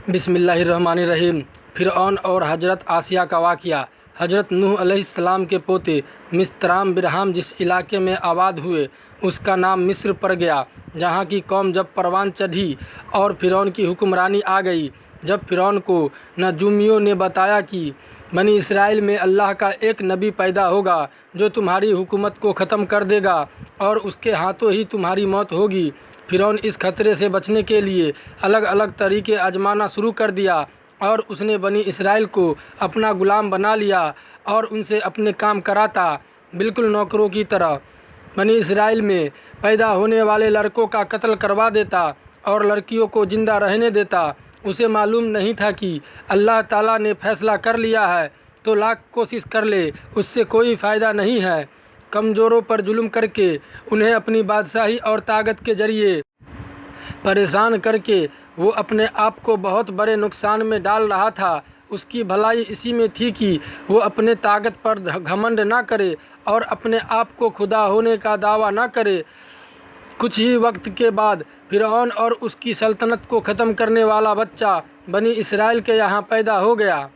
بسم اللہ الرحمن الرحیم۔ فرعون اور حضرت آسیہ کا واقعہ۔ حضرت نوح علیہ السلام کے پوتے مصطرام برہام جس علاقے میں آباد ہوئے اس کا نام مصر پڑ گیا، جہاں کی قوم جب پروان چڑھی اور فرعون کی حکمرانی آ گئی، جب فرعون کو نجومیوں نے بتایا کہ بنی اسرائیل میں اللہ کا ایک نبی پیدا ہوگا جو تمہاری حکومت کو ختم کر دے گا اور اس کے ہاتھوں ہی تمہاری موت ہوگی، فرعون اس خطرے سے بچنے کے لیے الگ الگ طریقے آزمانا شروع کر دیا اور اس نے بنی اسرائیل کو اپنا غلام بنا لیا اور ان سے اپنے کام کراتا، بالکل نوکروں کی طرح۔ بنی اسرائیل میں پیدا ہونے والے لڑکوں کا قتل کروا دیتا اور لڑکیوں کو زندہ رہنے دیتا۔ اسے معلوم نہیں تھا کہ اللہ تعالیٰ نے فیصلہ کر لیا ہے تو لاکھ کوشش کر لے اس سے کوئی فائدہ نہیں ہے۔ کمزوروں پر ظلم کر کے انہیں اپنی بادشاہی اور طاقت کے ذریعے پریشان کر کے وہ اپنے آپ کو بہت بڑے نقصان میں ڈال رہا تھا۔ اس کی بھلائی اسی میں تھی کہ وہ اپنے طاقت پر گھمنڈ نہ کرے اور اپنے آپ کو خدا ہونے کا دعویٰ نہ کرے۔ کچھ ہی وقت کے بعد فرعون اور اس کی سلطنت کو ختم کرنے والا بچہ بنی اسرائیل کے یہاں پیدا ہو گیا۔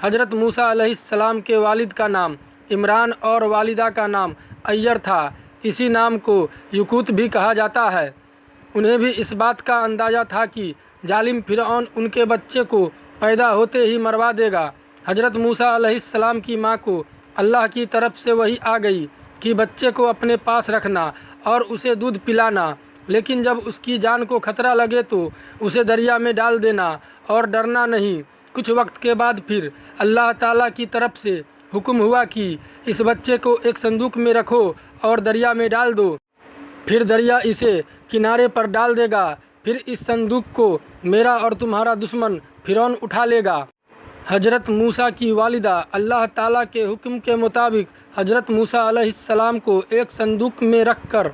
حضرت موسیٰ علیہ السلام کے والد کا نام عمران اور والدہ کا نام عیر تھا۔ اسی نام کو یقوت بھی کہا جاتا ہے۔ انہیں بھی اس بات کا اندازہ تھا کہ ظالم فرعون ان کے بچے کو پیدا ہوتے ہی مروا دے گا۔ حضرت موسیٰ علیہ السلام کی ماں کو اللہ کی طرف سے وحی آ گئی کہ بچے کو اپنے پاس رکھنا اور اسے دودھ پلانا، لیکن جب اس کی جان کو خطرہ لگے تو اسے دریا میں ڈال دینا اور ڈرنا نہیں۔ کچھ وقت کے بعد پھر اللہ تعالیٰ کی طرف سے حکم ہوا کہ اس بچے کو ایک صندوق میں رکھو اور دریا میں ڈال دو، پھر دریا اسے کنارے پر ڈال دے گا، پھر اس صندوق کو میرا اور تمہارا دشمن فرعون اٹھا لے گا۔ حضرت موسیٰ کی والدہ اللہ تعالیٰ کے حکم کے مطابق حضرت موسیٰ علیہ السلام کو ایک صندوق میں رکھ کر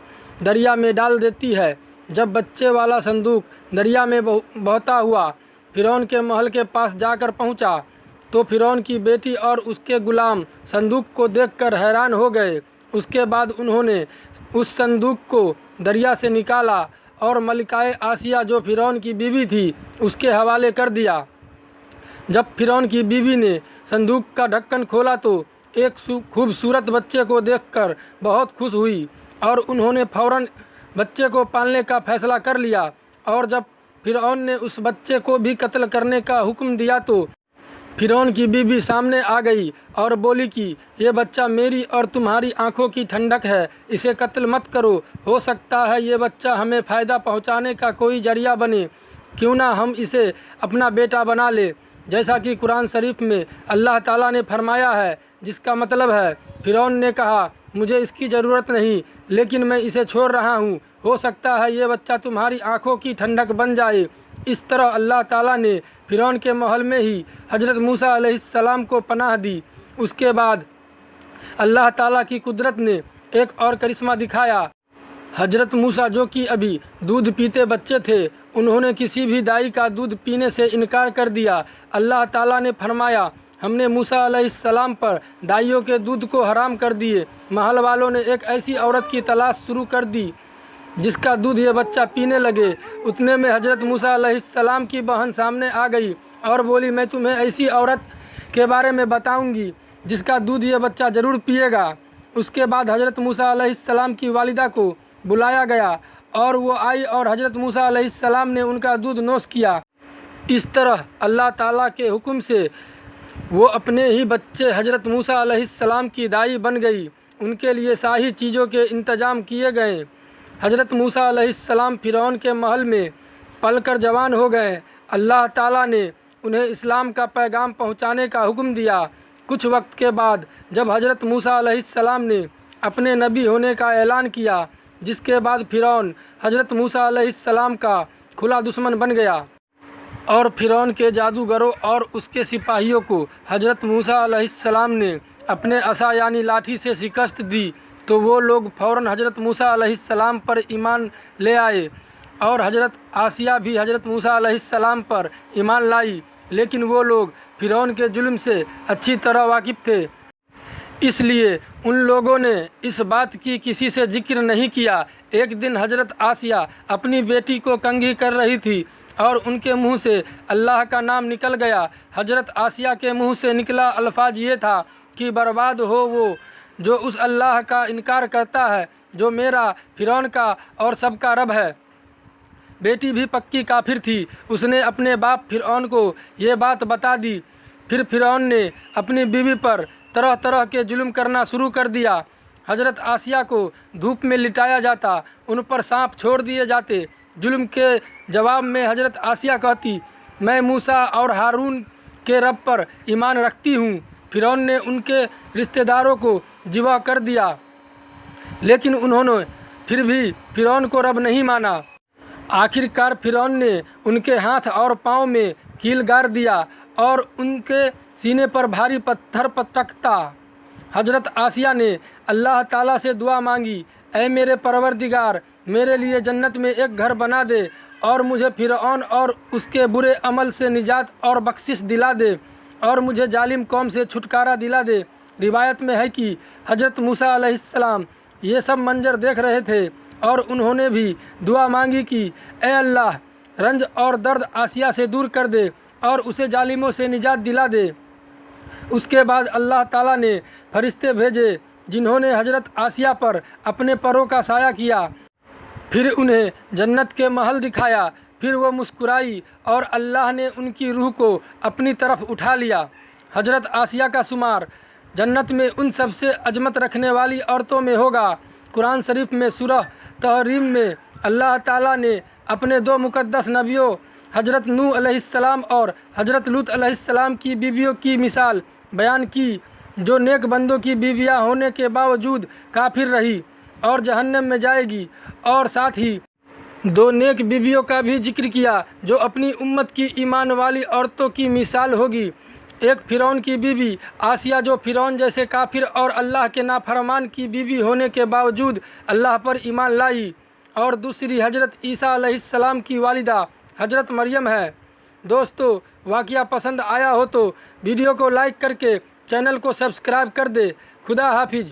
دریا میں ڈال دیتی ہے۔ جب بچے والا صندوق دریا میں بہتا ہوا فرعون کے محل کے پاس جا کر پہنچا تو فرعون کی بیٹی اور اس کے غلام صندوق کو دیکھ کر حیران ہو گئے۔ اس کے بعد انہوں نے اس صندوق کو دریا سے نکالا اور ملکہ آسیہ جو فرعون کی بیوی تھی اس کے حوالے کر دیا۔ جب فرعون کی بیوی نے صندوق کا ڈھکن کھولا تو ایک خوبصورت بچے کو دیکھ کر بہت خوش ہوئی اور انہوں نے فوراً بچے کو پالنے کا فیصلہ کر لیا، اور جب فرعون نے اس بچے کو بھی قتل کرنے کا حکم دیا تو فرعون کی بیوی سامنے آ گئی اور بولی کہ یہ بچہ میری اور تمہاری آنکھوں کی ٹھنڈک ہے، اسے قتل مت کرو، ہو سکتا ہے یہ بچہ ہمیں فائدہ پہنچانے کا کوئی ذریعہ بنے، کیوں نہ ہم اسے اپنا بیٹا بنا لیں، جیسا کہ قرآن شریف میں اللہ تعالیٰ نے فرمایا ہے، جس کا مطلب ہے فرعون نے کہا مجھے اس کی ضرورت نہیں لیکن میں اسے چھوڑ رہا ہوں، ہو سکتا ہے یہ بچہ تمہاری آنکھوں کی ٹھنڈک بن جائے۔ اس طرح اللہ تعالیٰ نے فرعون کے محل میں ہی حضرت موسیٰ علیہ السلام کو پناہ دی۔ اس کے بعد اللہ تعالیٰ کی قدرت نے ایک اور کرشمہ دکھایا۔ حضرت موسیٰ جو کہ ابھی دودھ پیتے بچے تھے، انہوں نے کسی بھی دائی کا دودھ پینے سے انکار کر دیا۔ اللہ تعالیٰ نے فرمایا ہم نے موسیٰ علیہ السلام پر دائیوں کے دودھ کو حرام کر دیے۔ محل والوں نے ایک ایسی عورت کی تلاش شروع کر دی جس کا دودھ یہ بچہ پینے لگے۔ اتنے میں حضرت موسیٰ علیہ السلام کی بہن سامنے آ گئی اور بولی میں تمہیں ایسی عورت کے بارے میں بتاؤں گی جس کا دودھ یہ بچہ ضرور پیے گا۔ اس کے بعد حضرت موسیٰ علیہ السلام کی والدہ کو بلایا گیا اور وہ آئی اور حضرت موسیٰ علیہ السلام نے ان کا دودھ نوش کیا۔ اس طرح اللہ تعالیٰ کے حکم سے وہ اپنے ہی بچے حضرت موسیٰ علیہ السلام کی دائی بن گئی۔ ان کے لیے شاہی چیزوں کے انتظام کیے گئے۔ حضرت موسیٰ علیہ السلام فرعون کے محل میں پل کر جوان ہو گئے۔ اللہ تعالیٰ نے انہیں اسلام کا پیغام پہنچانے کا حکم دیا۔ کچھ وقت کے بعد جب حضرت موسیٰ علیہ السلام نے اپنے نبی ہونے کا اعلان کیا، جس کے بعد فرعون حضرت موسیٰ علیہ السلام کا کھلا دشمن بن گیا اور فرعون کے جادوگروں اور اس کے سپاہیوں کو حضرت موسیٰ علیہ السلام نے اپنے عصا یعنی لاٹھی سے شکست دی تو وہ لوگ فوراً حضرت موسیٰ علیہ السلام پر ایمان لے آئے، اور حضرت آسیہ بھی حضرت موسیٰ علیہ السلام پر ایمان لائی، لیکن وہ لوگ فرعون کے ظلم سے اچھی طرح واقف تھے، اس لیے ان لوگوں نے اس بات کی کسی سے ذکر نہیں کیا۔ ایک دن حضرت آسیہ اپنی بیٹی کو کنگھی کر رہی تھی اور ان کے منہ سے اللہ کا نام نکل گیا۔ حضرت آسیہ کے منہ سے نکلا الفاظ یہ تھا کہ برباد ہو وہ جو اس اللہ کا انکار کرتا ہے جو میرا، فرعون کا اور سب کا رب ہے۔ بیٹی بھی پکی کافر تھی، اس نے اپنے باپ فرعون کو یہ بات بتا دی۔ پھر فرعون نے اپنی بیوی پر طرح طرح کے ظلم کرنا شروع کر دیا۔ حضرت آسیہ کو دھوپ میں لٹایا جاتا، ان پر سانپ چھوڑ دیے جاتے۔ ظلم کے جواب میں حضرت آسیہ کہتی، میں موسیٰ اور ہارون کے رب پر ایمان رکھتی ہوں۔ فرعون نے ان کے رشتہ داروں کو ذبح کر دیا، لیکن انہوں نے پھر بھی فرعون کو رب نہیں مانا۔ آخر کار فرعون نے ان کے ہاتھ اور پاؤں میں کیل گار دیا اور ان کے سینے پر بھاری پتھر پٹکتا۔ حضرت آسیہ نے اللہ تعالیٰ سے دعا مانگی، اے میرے پروردگار، میرے لیے جنت میں ایک گھر بنا دے اور مجھے فرعون اور اس کے برے عمل سے نجات اور بخشش دلا دے اور مجھے ظالم قوم سے چھٹکارا دلا دے۔ روایت میں ہے کہ حضرت موسیٰ علیہ السلام یہ سب منظر دیکھ رہے تھے اور انہوں نے بھی دعا مانگی کہ اے اللہ، رنج اور درد آسیہ سے دور کر دے اور اسے ظالموں سے نجات دلا دے۔ اس کے بعد اللہ تعالیٰ نے فرشتے بھیجے جنہوں نے حضرت آسیہ پر اپنے پروں کا سایہ کیا، پھر انہیں جنت کے محل دکھایا۔ پھر وہ مسکرائی اور اللہ نے ان کی روح کو اپنی طرف اٹھا لیا۔ حضرت آسیہ کا شمار جنت میں ان سب سے عظمت رکھنے والی عورتوں میں ہوگا۔ قرآن شریف میں سورہ تحریم میں اللہ تعالیٰ نے اپنے دو مقدس نبیوں حضرت نوح علیہ السلام اور حضرت لوط علیہ السلام کی بیویوں کی مثال بیان کی، جو نیک بندوں کی بیویاں ہونے کے باوجود کافر رہی اور جہنم میں جائے گی، اور ساتھ ہی دو نیک بیویوں کا بھی ذکر کیا جو اپنی امت کی ایمان والی عورتوں کی مثال ہوگی۔ ایک فرعون کی بیوی آسیہ جو فرعون جیسے کافر اور اللہ کے نافرمان کی بیوی ہونے کے باوجود اللہ پر ایمان لائی، اور دوسری حضرت عیسیٰ علیہ السلام کی والدہ حضرت مریم ہے۔ دوستو، واقعہ پسند آیا ہو تو ویڈیو کو لائک کر کے چینل کو سبسکرائب کر دے۔ خدا حافظ۔